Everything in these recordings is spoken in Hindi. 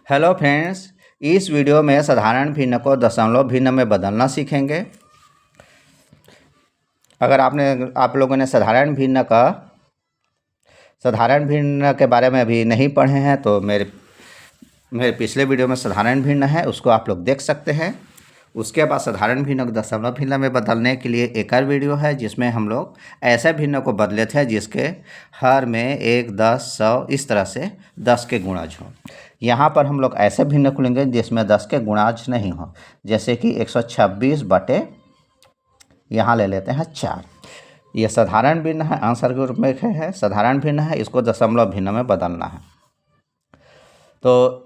हेलो फ्रेंड्स, इस वीडियो में साधारण भिन्न को दशमलव भिन्न में बदलना सीखेंगे। अगर आप लोगों ने साधारण भिन्न के बारे में अभी नहीं पढ़े हैं तो मेरे पिछले वीडियो में साधारण भिन्न है, उसको आप लोग देख सकते हैं। उसके बाद साधारण भिन्न को दशमलव भिन्न में बदलने के लिए एक और वीडियो है जिसमें हम लोग ऐसे भिन्न को बदले थे जिसके हर में 1, 10, 100 इस तरह से 10 के गुणज हो। यहाँ पर हम लोग ऐसे भिन्न को लेंगे जिसमें 10 के गुणाज नहीं हो, जैसे कि 126 बटे यहाँ ले लेते हैं 4। ये साधारण भिन्न है, आंसर के रूप में है, साधारण भिन्न है, इसको दशमलव भिन्न में बदलना है। तो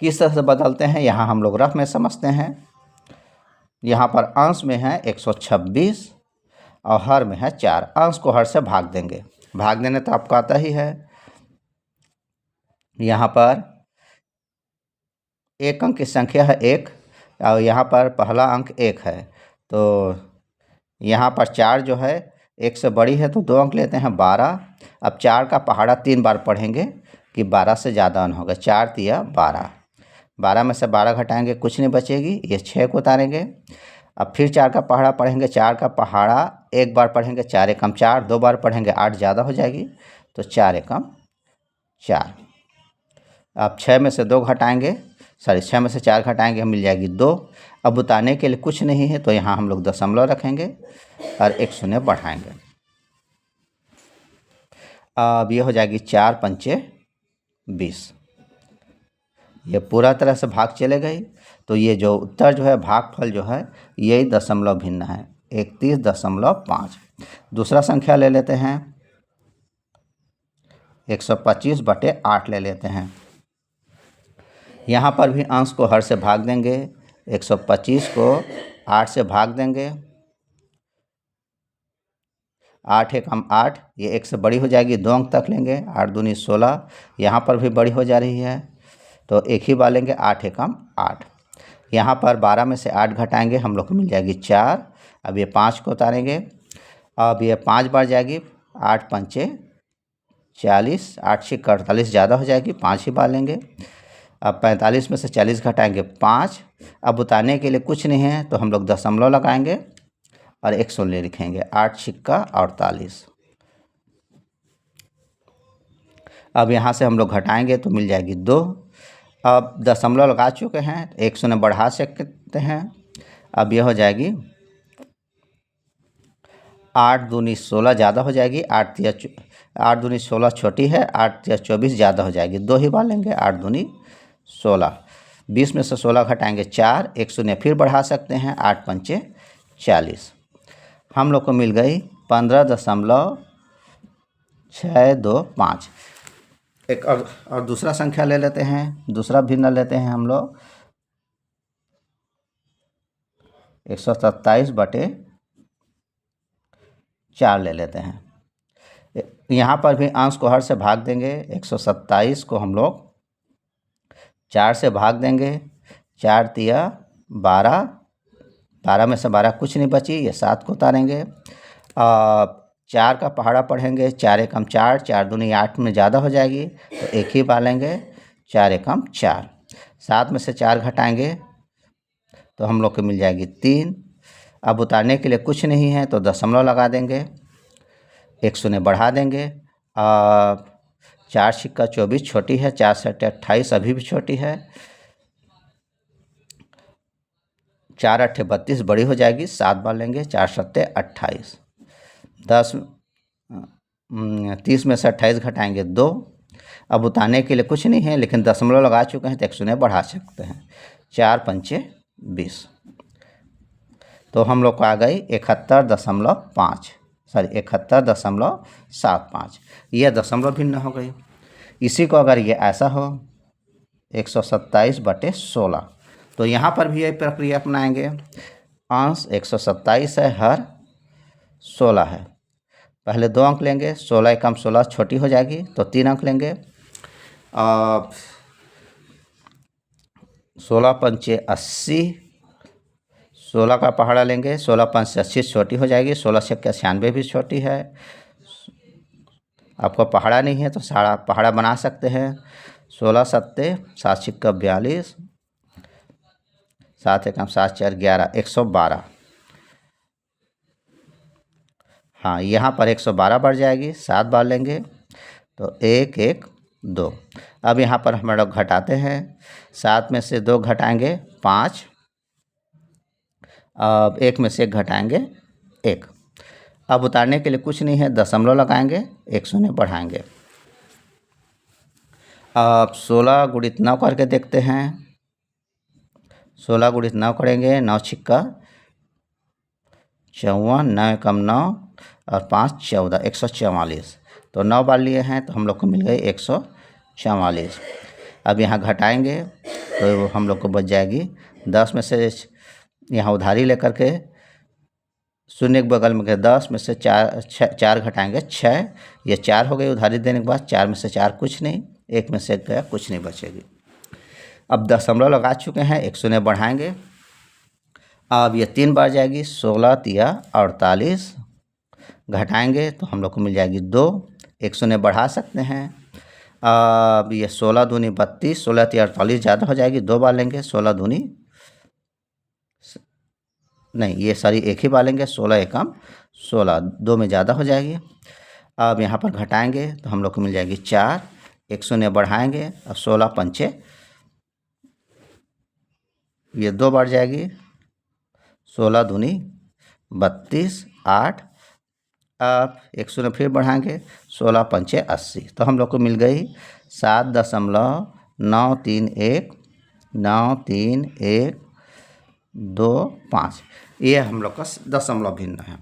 किस तरह से बदलते हैं यहाँ हम लोग रफ में समझते हैं। यहाँ पर अंश में है 126 और हर में है 4। अंश को हर से भाग देंगे, भाग देने तो आपको आता ही है। यहाँ पर एक अंक की संख्या है 1 और यहाँ पर पहला अंक 1 है, तो यहाँ पर 4 जो है 1 से बड़ी है तो 2 अंक लेते हैं 12। अब 4 का पहाड़ा 3 बार पढ़ेंगे कि 12 से ज़्यादा न होगा। 4 तिया 12, 12 में से 12 घटाएंगे कुछ नहीं बचेगी, ये 6 को उतारेंगे। अब फिर 4 का पहाड़ा पढ़ेंगे, 4 का पहाड़ा 1 बार पढ़ेंगे, 4 एकम 4, 2 बार पढ़ेंगे 8 ज़्यादा हो जाएगी, तो 4 एकम 4। अब 6 में से 2 घटाएंगे, 6 में से 4 घटाएंगे, मिल जाएगी 2। अब उतारने के लिए कुछ नहीं है तो यहाँ हम लोग दशमलव रखेंगे और एक शून्य बढ़ाएंगे। अब ये हो जाएगी 4 पंचे 20। ये पूरा तरह से भाग चले गई, तो ये जो उत्तर जो है भागफल जो है यही दशमलव भिन्न है, 31.5। दूसरा संख्या ले लेते हैं, 125 बटे 8 ले लेते हैं। यहाँ पर भी अंश को हर से भाग देंगे, 125 को 8 से भाग देंगे, 8 एकम 8, ये 1 से बड़ी हो जाएगी, 2 अंक तक लेंगे, 8 दूनी 16, यहाँ पर भी बड़ी हो जा रही है तो एक ही बार लेंगे, 8 एकम 8। यहाँ पर 12 में से 8 घटाएंगे, हम लोग को मिल जाएगी 4। अब ये 5 को उतारेंगे, अब ये 5 बार जाएगी, 8 पंचे 40, 8 छिक 48 ज़्यादा हो जाएगी, 5 ही बार लेंगे। अब 45 में से 40 घटाएंगे 5। अब उतारने के लिए कुछ नहीं है तो हम लोग दशमलव लगाएंगे और एक शून्य लिखेंगे, 8 छिक्का 48। अब यहाँ से हम लोग घटाएंगे तो मिल जाएगी 2। अब दशमलव लगा चुके हैं, एक शून्य बढ़ा सकते हैं। अब यह हो जाएगी 8 दूनी 16 ज़्यादा हो जाएगी, 8 दूनी 16 छोटी है, 8 या 24 ज़्यादा हो जाएगी, 2 ही बार लेंगे, 8 दूनी 16। 20 में से 16 घटाएंगे 4, एक शून्य फिर बढ़ा सकते हैं, 8 पंचे 40। हम लोग को मिल गई 15.625। एक और दूसरा संख्या ले लेते हैं, दूसरा भिन्न लेते हैं हम लोग, 127 बटे 4 ले लेते हैं। यहाँ पर भी अंश को हर से भाग देंगे, 127 को हम लोग 4 से भाग देंगे, 4 तिया 12, 12 में से 12 कुछ नहीं बची, ये 7 को उतारेंगे। 4 का पहाड़ा पढ़ेंगे, 4 एकम 4, 4 दूनी 8 में ज़्यादा हो जाएगी तो एक ही बार लेंगे, 4 एकम 4। 7 में से 4 घटाएंगे तो हम लोग को मिल जाएगी 3। अब उतारने के लिए कुछ नहीं है तो दशमलव लगा देंगे, एक शून्य बढ़ा देंगे। 4 छिक्का 24 छोटी है, 4 सट्टे 28 अभी भी छोटी है, 4 अट्ठे 32 बड़ी हो जाएगी, 7 बार लेंगे, 4 सत्ते 28। 30 में से 28 घटाएंगे 2। अब उतारने के लिए कुछ नहीं है लेकिन दशमलव लगा चुके हैं तो एक शून्य बढ़ा सकते हैं, 4 पंचे 20। तो हम लोग को आ गई 71.75। यह दशमलव भिन्न हो गई। इसी को अगर ये ऐसा हो 127 बटे 16, तो यहाँ पर भी यही प्रक्रिया अपनाएंगे। अंश 127 है, हर 16 है, पहले 2 अंक लेंगे, 16 एकम 16 छोटी हो जाएगी तो 3 अंक लेंगे। 16 पंचे 80, 16 का पहाड़ा लेंगे, 16 पंचे 80 छोटी हो जाएगी, 16 से 96 भी छोटी है। आपको पहाड़ा नहीं है तो सारा पहाड़ा बना सकते हैं। 16 सत्ते 7 छिक्का 42, 7 एकम 7 4 11, 112। हाँ, यहाँ पर 112 बढ़ जाएगी, 7 बार लेंगे तो 1 1 2। अब यहाँ पर हम लोग घटाते हैं, 7 में से 2 घटाएंगे 5, अब 1 में से 1 घटाएंगे 1। अब उतारने के लिए कुछ नहीं है, दशमलव लगाएंगे, 1 शून्य बढ़ाएंगे। अब 16 गुणित 9 करके देखते हैं। 16 गुणित 9 करेंगे, 9 छिक्का 54, 9 एकम 9 और 5 14, 144। तो 9 बार लिए हैं तो हम लोग को मिल गई 144। अब यहाँ घटाएंगे तो हम लोग को बच जाएगी 10 में से यहाँ उधारी लेकर के शून्य के बगल में 10 में से 4 घटाएंगे 6, ये 4 हो गई उधारी देने के बाद। 4 में से 4 कुछ नहीं, 1 में से 1 गया, कुछ नहीं बचेगी। अब दशमलव लगा चुके हैं, 1 शून्य बढ़ाएंगे, अब ये 3 बार जाएगी, 16 तिया 48, घटाएंगे तो हम लोग को मिल जाएगी 2, 1 शून्य बढ़ा सकते हैं। अब ये 16 दूनी 32, 16 तिया 48 ज़्यादा हो जाएगी, 2 बार लेंगे, 16 दूनी नहीं, ये सारी एक ही बार लेंगे, 16 एकम 16, 2 में ज़्यादा हो जाएगी। अब यहाँ पर घटाएंगे तो हम लोग को मिल जाएगी 4, 1 शून्य बढ़ाएंगे, अब 16 पंचे, ये 2 बार जाएगी, 16 दूनी 32 8, अब 1 शून्य फिर बढ़ाएंगे, 16 पंचे 80। तो हम लोग को मिल गई 7.9319312 ये हम लोग का दशमलव भिन्न है।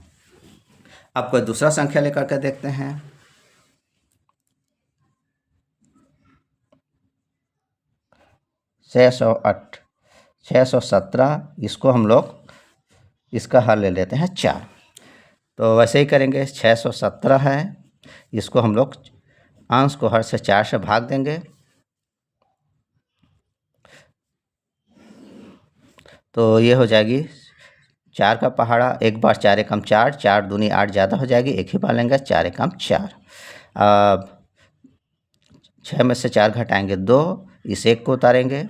अब कोई दूसरा संख्या लेकर के देखते हैं। छः सौ 17, इसको हम लोग इसका हल ले लेते हैं 4। तो वैसे ही करेंगे, 617 है, इसको हम लोग अंश को हर से 4 से भाग देंगे तो ये हो जाएगी 4 का पहाड़ा, 1 बार 4 एकम 4, 4 दूनी 8 ज़्यादा हो जाएगी, एक ही बार लेंगे, 4 एकम 4। अब 6 में से 4 घटाएंगे 2, इस 1 को उतारेंगे।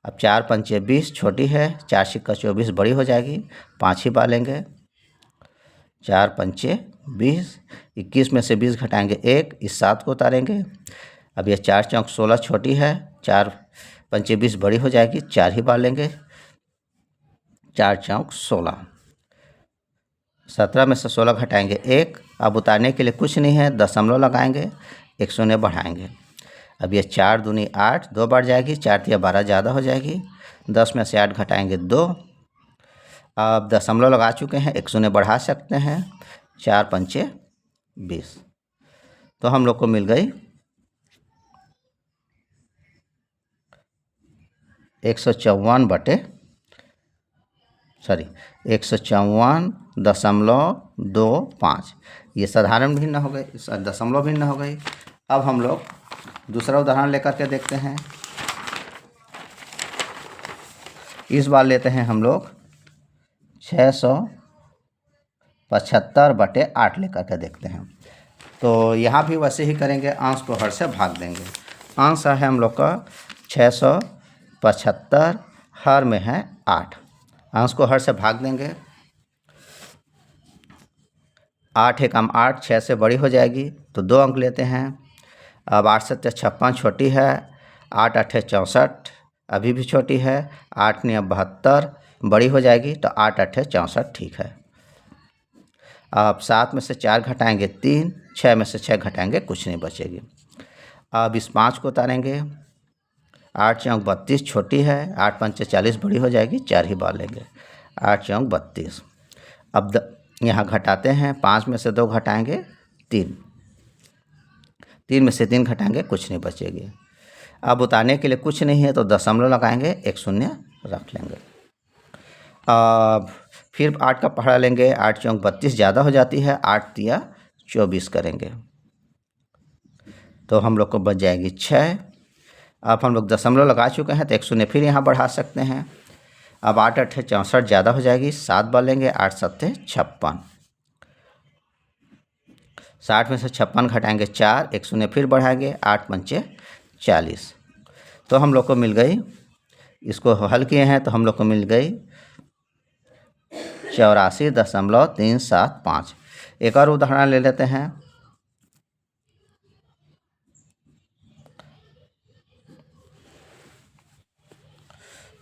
अब 4 पंचे 20 छोटी है, 4 छिक्का 24 बड़ी हो जाएगी, 5 ही बार लेंगे, 4 पंचे 20, 21 में से 20 घटाएंगे 1, इस 7 को उतारेंगे। अब ये 4 चौक 16 छोटी है, 4 पंचे 20 बड़ी हो जाएगी, 4 ही बार लेंगे, 4 चौक 16। 17 में से 16 घटाएंगे 1, अब उतारने के लिए कुछ नहीं है, दशमलव लगाएंगे, 1 शून्य बढ़ाएंगे। अब ये 4 दूनी 8, 2 बार जाएगी, 4 तिया 12 ज़्यादा हो जाएगी, 10 में से 8 घटाएंगे 2। अब दशमलव लगा चुके हैं, 1 शून्य बढ़ा सकते हैं, 4 पंचे 20। तो हम लोग को मिल गई 154.25। ये साधारण भिन्न हो गई, दशमलव भिन्न हो गई। अब हम लोग दूसरा उदाहरण लेकर के देखते हैं। इस बार लेते हैं हम लोग 675/8 लेकर के देखते हैं। तो यहाँ भी वैसे ही करेंगे, अंश को हर से भाग देंगे। अंश है हम लोग का 675, हर में है 8, अंश को हर से भाग देंगे। 8 एकम 8, 6 से बड़ी हो जाएगी तो 2 अंक लेते हैं। अब 8 7 56 छोटी है, 8 8 64 अभी भी छोटी है, 8 9 72 बड़ी हो जाएगी तो 8 8 64 ठीक है। अब 7 में से 4 घटाएंगे 3, 6 में से 6 घटाएंगे कुछ नहीं बचेगी। अब इस 5 को उतारेंगे, 8 चौक 32 छोटी है, 8 पंचे 40 बड़ी हो जाएगी, 4 ही बार लेंगे, 8 चौक 32। अब यहाँ घटाते हैं, 5 में से 2 घटाएंगे 3, 3 में से 3 घटाएंगे कुछ नहीं बचेगी। अब उतारने के लिए कुछ नहीं है तो दशमलव लगाएंगे, 1 शून्य रख लेंगे। अब फिर 8 का पहाड़ा लेंगे, 8 चौक 32 ज़्यादा हो जाती है, 8 तिया 24 करेंगे तो हम लोग को बच जाएगी 6। अब हम लोग दशमलव लगा चुके हैं तो 1 शून्य फिर यहाँ बढ़ा सकते हैं। अब 8 8 64 ज़्यादा हो जाएगी, 7 बार लेंगे, 8 7 56, 60 में से 56 घटाएंगे 4, 1 शून्य फिर बढ़ाएंगे, 8 पंचे 40, तो हम लोग को मिल गई, इसको हल किए हैं तो हम लोग को मिल गई 84.375। एक और उदाहरण ले लेते हैं।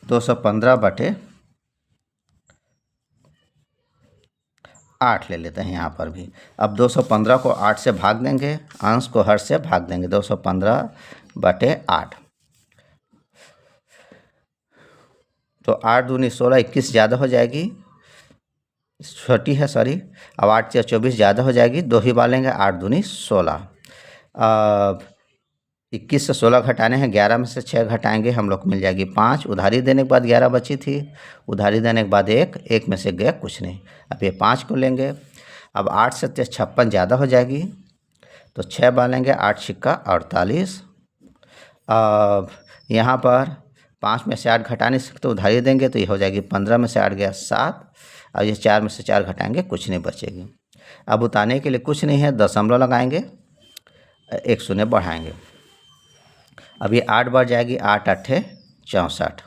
215/8 ले लेते हैं यहाँ पर भी। अब 215 को 8 से भाग देंगे, अंश को हर से भाग देंगे। 215/8 तो 8 दूनी 16, 21 ज़्यादा हो जाएगी, छोटी है सॉरी। अब 8 या 24 ज़्यादा हो जाएगी, 2 ही बार लेंगे, 8 दूनी 16। अब 21 से 16 घटाने हैं, 11 में से 6 घटाएंगे, हम लोग को मिल जाएगी 5। उधारी देने के बाद 11 बची थी, उधारी देने के बाद 1 में से गया कुछ नहीं। अब ये 5 को लेंगे। अब 8 से 56 ज़्यादा हो जाएगी, तो 6 बार लेंगे, 8 छिक्का 48। अब यहाँ पर 5 में से 8 घटा नहीं सकते, उधारी देंगे तो ये हो जाएगी 15 में से 8 गया 7। अब ये 4 में से 4 घटाएंगे, कुछ नहीं बचेगी। अब उतारने के लिए कुछ नहीं है, दशमलव लगाएंगे, 1 शून्य बढ़ाएंगे। अब ये 8 बार जाएगी, 8 8 64।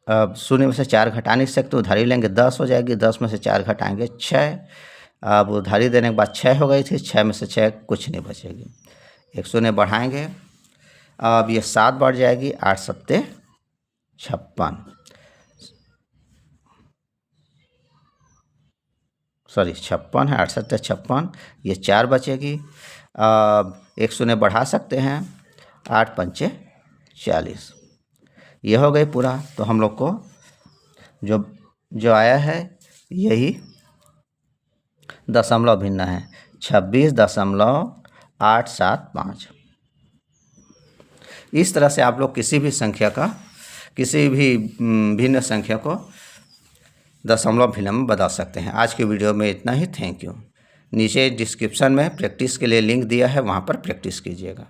अब शून्य में से 4 घटा नहीं सकते, उधारी लेंगे, 10 हो जाएगी, 10 में से 4 घटाएंगे 6। अब उधारी देने के बाद 6 हो गई थी, 6 में से 6 कुछ नहीं बचेगी, 1 शून्य बढ़ाएंगे। अब ये 7 बार जाएगी, 8 7 56, सॉरी 56 है, 8 7 56, ये 4 बचेगी। अब 1 शून्य बढ़ा सकते हैं, 8 5 40। ये हो गई पूरा। तो हम लोग को जो आया है यही दशमलव भिन्न है, 26.875। इस तरह से आप लोग किसी भी संख्या का, किसी भी भिन्न संख्या को दशमलव भिन्न में बदल सकते हैं। आज की वीडियो में इतना ही। Thank you. नीचे डिस्क्रिप्शन में प्रैक्टिस के लिए लिंक दिया है, वहाँ पर प्रैक्टिस कीजिएगा।